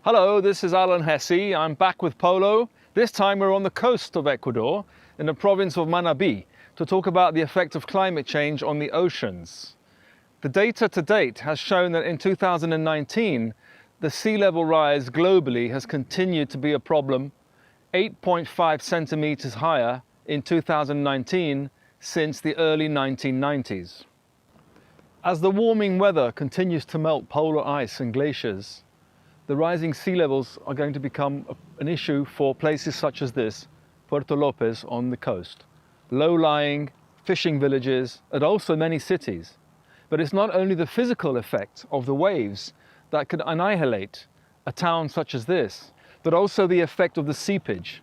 Hello, this is Alan Hesse. I'm back with Polo. This time we're on the coast of Ecuador, in the province of Manabí, to talk about the effect of climate change on the oceans. The data to date has shown that in 2019, the sea level rise globally has continued to be a problem, 8.5 centimeters higher in 2019 since the early 1990s. As the warming weather continues to melt polar ice and glaciers, the rising sea levels are going to become an issue for places such as this, Puerto Lopez on the coast. Low-lying fishing villages and also many cities. But it's not only the physical effect of the waves that could annihilate a town such as this, but also the effect of the seepage.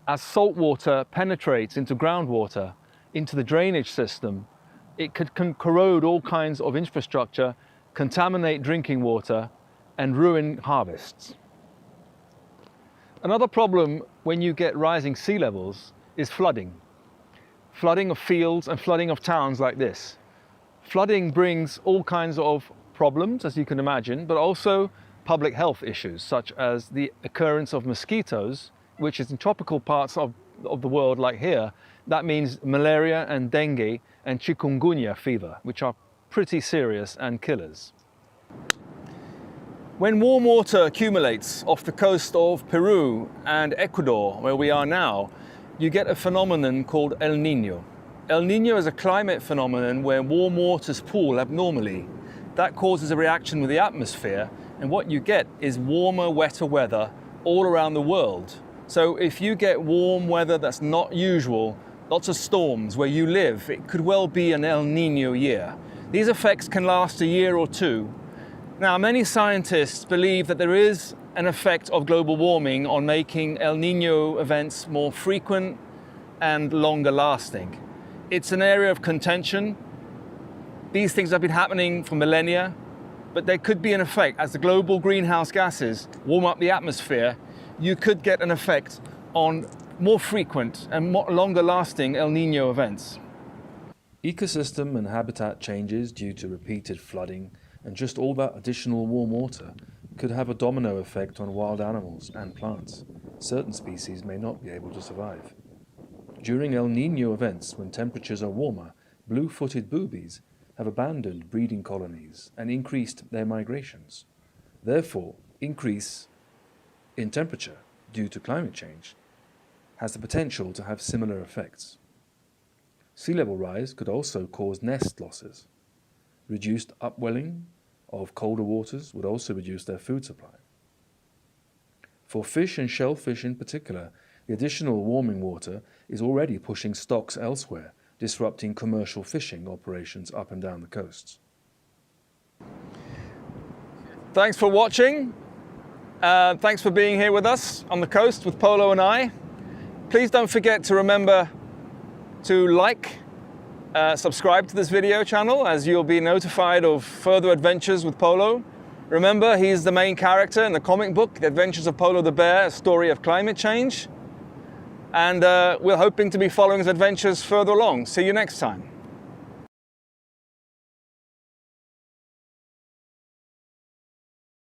As salt water penetrates into groundwater, into the drainage system, it could corrode all kinds of infrastructure, contaminate drinking water, and ruin harvests. Another problem when you get rising sea levels is flooding. Flooding of fields and flooding of towns like this. Flooding brings all kinds of problems, as you can imagine, but also public health issues, such as the occurrence of mosquitoes, which is in tropical parts of the world like here. That means malaria and dengue and chikungunya fever, which are pretty serious and killers. When warm water accumulates off the coast of Peru and Ecuador, where we are now, you get a phenomenon called El Nino. El Nino is a climate phenomenon where warm waters pool abnormally. That causes a reaction with the atmosphere, and what you get is warmer, wetter weather all around the world. So if you get warm weather that's not usual, lots of storms where you live, it could well be an El Nino year. These effects can last a year or two. Now, many scientists believe that there is an effect of global warming on making El Nino events more frequent and longer lasting. It's an area of contention. These things have been happening for millennia, but there could be an effect. As the global greenhouse gases warm up the atmosphere, you could get an effect on more frequent and longer lasting El Nino events. Ecosystem and habitat changes due to repeated flooding and just all that additional warm water could have a domino effect on wild animals and plants. Certain species may not be able to survive. During El Nino events, when temperatures are warmer, blue-footed boobies have abandoned breeding colonies and increased their migrations. Therefore, increase in temperature due to climate change has the potential to have similar effects. Sea level rise could also cause nest losses. Reduced upwelling of colder waters would also reduce their food supply. For fish and shellfish in particular, the additional warming water is already pushing stocks elsewhere, disrupting commercial fishing operations up and down the coasts. Thanks for watching. Thanks for being here with us on the coast with Polo and I. Please don't forget to remember to subscribe to this video channel, as you'll be notified of further adventures with Polo. Remember, he's the main character in the comic book, The Adventures of Polo the Bear, a story of climate change. And we're hoping to be following his adventures further along. See you next time.